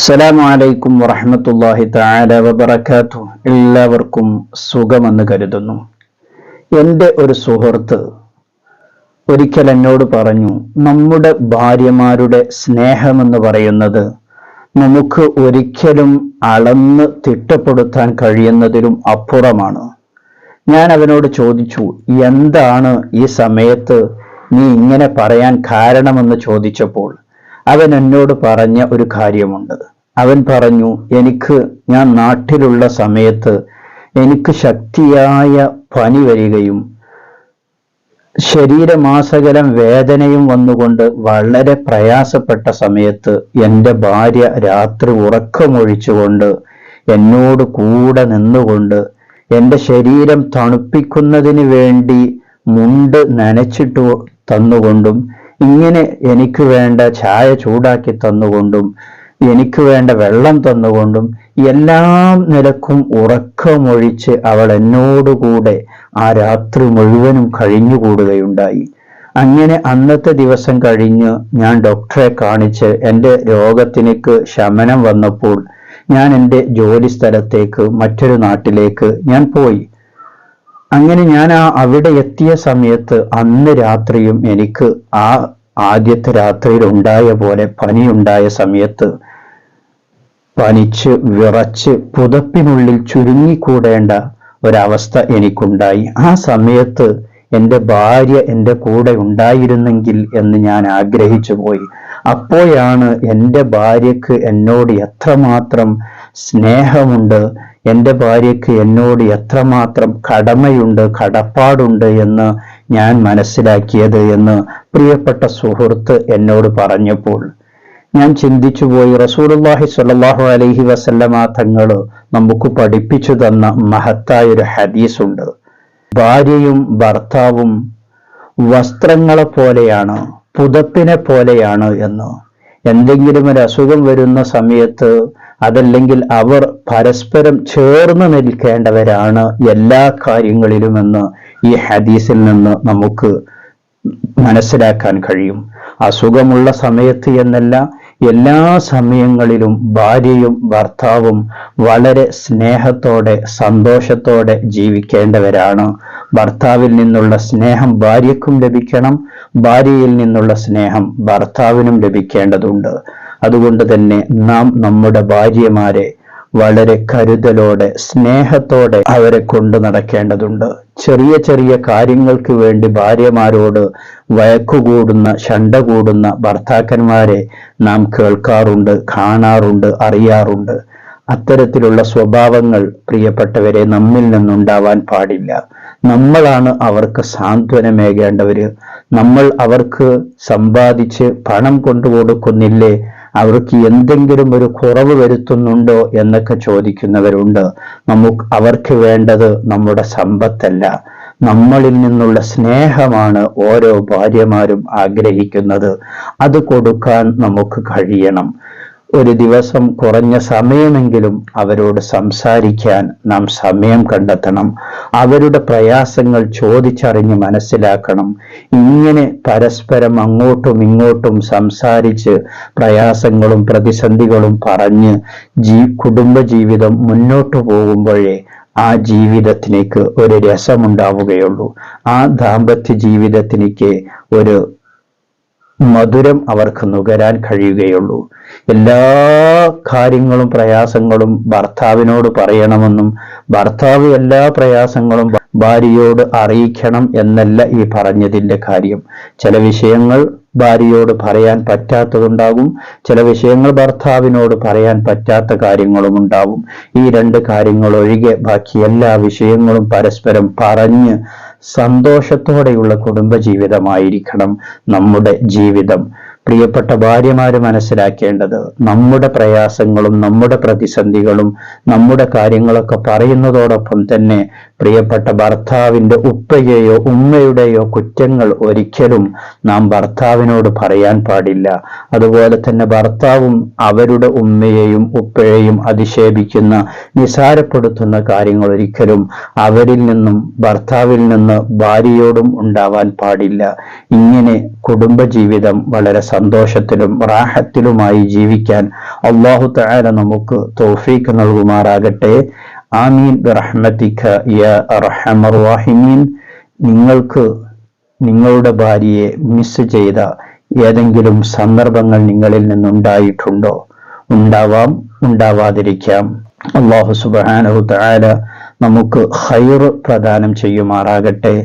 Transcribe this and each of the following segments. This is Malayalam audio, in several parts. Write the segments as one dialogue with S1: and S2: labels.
S1: അസ്സലാമു അലൈക്കും വറഹ്മത്തുള്ളാഹി തആല വബറകാതുഹു. എല്ലാവർക്കും സുഖമെന്ന് കരുതുന്നു. എൻ്റെ ഒരു സുഹൃത്ത് ഒരിക്കൽ എന്നോട് പറഞ്ഞു, നമ്മുടെ ഭാര്യമാരുടെ സ്നേഹമെന്ന് പറയുന്നത് നമുക്ക് ഒരിക്കലും അളന്ന് തിട്ടപ്പെടുത്താൻ കഴിയുന്നതിലും അപ്പുറമാണ്. ഞാൻ അവനോട് ചോദിച്ചു, എന്താണ് ഈ സമയത്ത് നീ ഇങ്ങനെ പറയാൻ കാരണമെന്ന് ചോദിച്ചപ്പോൾ അവൻ എന്നോട് പറഞ്ഞ ഒരു കാര്യമുണ്ട്. അവൻ പറഞ്ഞു, ഞാൻ നാട്ടിലുള്ള സമയത്ത് എനിക്ക് ശക്തിയായ പനി വരികയും ശരീരമാസകലം വേദനയും വന്നുകൊണ്ട് വളരെ പ്രയാസപ്പെട്ട സമയത്ത് എൻ്റെ ഭാര്യ രാത്രി ഉറക്കമൊഴിച്ചുകൊണ്ട് എന്നോട് കൂടെ നിന്നുകൊണ്ട് എൻ്റെ ശരീരം തണുപ്പിക്കുന്നതിന് വേണ്ടി മുണ്ട് നനച്ചിട്ടു തന്നുകൊണ്ടും ഇങ്ങനെ എനിക്ക് വേണ്ട ചായ ചൂടാക്കി തന്നുകൊണ്ടും എനിക്ക് വേണ്ട വെള്ളം തന്നുകൊണ്ടും എല്ലാം നിലക്കും ഉറക്കമൊഴിച്ച് അവൾ എന്നോടുകൂടെ ആ രാത്രി മുഴുവനും കഴിഞ്ഞുകൂടുകയുണ്ടായി. അങ്ങനെ അന്നത്തെ ദിവസം കഴിഞ്ഞ് ഞാൻ ഡോക്ടറെ കാണിച്ച് എൻ്റെ രോഗത്തിനേക്ക് ശമനം വന്നപ്പോൾ ഞാൻ എൻ്റെ ജോലി സ്ഥലത്തേക്ക് മറ്റൊരു നാട്ടിലേക്ക് ഞാൻ പോയി. അങ്ങനെ ഞാൻ അവിടെ എത്തിയ സമയത്ത് അന്ന് രാത്രിയും എനിക്ക് ആ ആദ്യത്തെ രാത്രിയിൽ ഉണ്ടായ പോലെ പനിയുണ്ടായ സമയത്ത് പനിച്ച് വിറച്ച് പുതപ്പിനുള്ളിൽ ചുരുങ്ങിക്കൂടേണ്ട ഒരവസ്ഥ എനിക്കുണ്ടായി. ആ സമയത്ത് എൻ്റെ ഭാര്യ എൻ്റെ കൂടെ ഉണ്ടായിരുന്നെങ്കിൽ എന്ന് ഞാൻ ആഗ്രഹിച്ചു പോയി. അപ്പോഴാണ് എൻ്റെ ഭാര്യക്ക് എന്നോട് എത്രമാത്രം സ്നേഹമുണ്ട്, എൻ്റെ ഭാര്യയ്ക്ക് എന്നോട് എത്രമാത്രം കടമയുണ്ട്, കടപ്പാടുണ്ട് എന്ന് ഞാൻ മനസ്സിലാക്കിയത് എന്ന് പ്രിയപ്പെട്ട സുഹൃത്ത് എന്നോട് പറഞ്ഞപ്പോൾ ഞാൻ ചിന്തിച്ചുപോയി. റസൂലുള്ളാഹി സ്വല്ലല്ലാഹു അലൈഹി വസല്ലമ തങ്ങൾ നമുക്ക് പഠിപ്പിച്ചു തന്ന മഹത്തായ ഒരു ഹദീസ് ഉണ്ട്. ഭാര്യയും ഭർത്താവും വസ്ത്രങ്ങളെ പോലെയാണ്, പുതപ്പിനെ പോലെയാണ് എന്ന്. എന്തെങ്കിലും ഒരു അസുഖം വരുന്ന സമയത്ത് അതല്ലെങ്കിൽ അവർ പരസ്പരം ചേർന്ന് നിൽക്കേണ്ടവരാണ് എല്ലാ കാര്യങ്ങളിലുമെന്ന് ഈ ഹദീസിൽ നിന്ന് നമുക്ക് മനസ്സിലാക്കാൻ കഴിയും. അസുഖമുള്ള സമയത്ത് എന്നല്ല, എല്ലാ സമയങ്ങളിലും ഭാര്യയും ഭർത്താവും വളരെ സ്നേഹത്തോടെ സന്തോഷത്തോടെ ജീവിക്കേണ്ടവരാണ്. ഭർത്താവിൽ നിന്നുള്ള സ്നേഹം ഭാര്യയ്ക്കും ലഭിക്കണം, ഭാര്യയിൽ നിന്നുള്ള സ്നേഹം ഭർത്താവിനും ലഭിക്കേണ്ടതുണ്ട്. അതുകൊണ്ട് തന്നെ നാം നമ്മുടെ ഭാര്യമാരെ വളരെ കരുതലോടെ സ്നേഹത്തോടെ അവരെ കൊണ്ടു നടക്കേണ്ടതുണ്ട്. ചെറിയ ചെറിയ കാര്യങ്ങൾക്ക് വേണ്ടി ഭാര്യമാരോട് വഴക്കുകൂടുന്ന ശണ്ട കൂടുന്ന ഭർത്താക്കന്മാരെ നാം കേൾക്കാറുണ്ട്, കാണാറുണ്ട്, അറിയാറുണ്ട്. അത്തരത്തിലുള്ള സ്വഭാവങ്ങൾ പ്രിയപ്പെട്ടവരെ നമ്മിൽ നിന്നുണ്ടാവാൻ പാടില്ല. നമ്മളാണ് അവർക്ക് സാന്ത്വനമേകേണ്ടവര്. നമ്മൾ അവർക്ക് സമ്പാദിച്ച് പണം കൊണ്ടുകൊടുക്കുന്നില്ലേ, അവർക്ക് എന്തെങ്കിലും ഒരു കുറവ് വരുത്തുന്നുണ്ടോ എന്നൊക്കെ ചോദിക്കുന്നവരുണ്ട്. അവർക്ക് വേണ്ടത് നമ്മുടെ സമ്പത്തല്ല, നമ്മളിൽ നിന്നുള്ള സ്നേഹമാണ് ഓരോ ഭാര്യമാരും ആഗ്രഹിക്കുന്നത്. അത് കൊടുക്കാൻ നമുക്ക് കഴിയണം. ഒരു ദിവസം കുറഞ്ഞ സമയമെങ്കിലും അവരോട് സംസാരിക്കാൻ നാം സമയം കണ്ടെത്തണം. അവരുടെ പ്രയാസങ്ങൾ ചോദിച്ചറിഞ്ഞ് മനസ്സിലാക്കണം. ഇങ്ങനെ പരസ്പരം അങ്ങോട്ടും ഇങ്ങോട്ടും സംസാരിച്ച് പ്രയാസങ്ങളും പ്രതിസന്ധികളും പറഞ്ഞ് കുടുംബജീവിതം മുന്നോട്ടു പോകുമ്പോഴേ ആ ജീവിതത്തിലേക്ക് ഒരു രസമുണ്ടാവുകയുള്ളൂ. ആ ദാമ്പത്യ ജീവിതത്തിലേക്ക് ഒരു മധുരം അവർക്ക് നുകരാൻ കഴിയുകയുള്ളൂ. എല്ലാ കാര്യങ്ങളും പ്രയാസങ്ങളും ഭർത്താവിനോട് പറയണമെന്നും ഭർത്താവ് എല്ലാ പ്രയാസങ്ങളും ഭാര്യയോട് അറിയിക്കണം എന്നല്ല ഈ പറഞ്ഞതിൻ്റെ കാര്യം. ചില വിഷയങ്ങൾ ഭാര്യയോട് പറയാൻ പറ്റാത്തതുണ്ടാകും, ചില വിഷയങ്ങൾ ഭർത്താവിനോട് പറയാൻ പറ്റാത്ത കാര്യങ്ങളും ഉണ്ടാവും. ഈ രണ്ട് കാര്യങ്ങൾ ഒഴികെ ബാക്കി എല്ലാ വിഷയങ്ങളും പരസ്പരം പറഞ്ഞ് സന്തോഷത്തോടെയുള്ള കുടുംബജീവിതമായിരിക്കണം നമ്മുടെ ജീവിതം. പ്രിയപ്പെട്ട ഭാര്യമാര് മനസ്സിലാക്കേണ്ടത്, നമ്മുടെ പ്രയാസങ്ങളും നമ്മുടെ പ്രതിസന്ധികളും നമ്മുടെ കാര്യങ്ങളൊക്കെ പറയുന്നതോടൊപ്പം തന്നെ പ്രിയപ്പെട്ട ഭർത്താവിന്റെ ഉപ്പയെയോ ഉമ്മയുടെയോ കുറ്റങ്ങൾ ഒരിക്കലും നാം ഭർത്താവിനോട് പറയാൻ പാടില്ല. അതുപോലെ തന്നെ ഭർത്താവും അവരുടെ ഉമ്മയെയും ഉപ്പയെയും അധിക്ഷേപിക്കുന്ന, നിസാരപ്പെടുത്തുന്ന കാര്യങ്ങൾ ഒരിക്കലും അവരിൽ നിന്നും ഭർത്താവിൽ നിന്ന് ഭാര്യയോടും ഉണ്ടാവാൻ പാടില്ല. ഇങ്ങനെ കുടുംബജീവിതം വളരെ സന്തോഷത്തിലും റാഹത്തിലുമായി ജീവിക്കാൻ അല്ലാഹു തആല നമുക്ക് തൗഫീഖ് നൽകുമാറാകട്ടെ. ആമീൻ ബിറഹ്മതിക യാ അർഹമർ റഹീമീൻ. നിങ്ങൾക്ക് നിങ്ങളുടെ ഭാര്യയെ മിസ് ചെയ്ത ഏതെങ്കിലും സന്ദർഭങ്ങൾ നിങ്ങളിൽ നിന്നുണ്ടായിട്ടുണ്ടോ? ഉണ്ടാവാം, ഉണ്ടാവാതിരിക്കാം. അല്ലാഹു സുബ്ഹാനഹു തആല നമുക്ക് ഖൈർ പ്രദാനം ചെയ്യുമാറാകട്ടെ.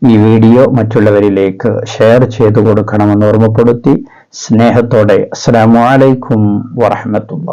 S1: ഈ വീഡിയോ മറ്റുള്ളവരിലേക്ക് ഷെയർ ചെയ്തു കൊടുക്കണമെന്ന് ഓർമ്മപ്പെടുത്തി സ്നേഹത്തോടെ അസ്സലാമു അലൈക്കും വറഹ്മത്തുള്ളാഹി.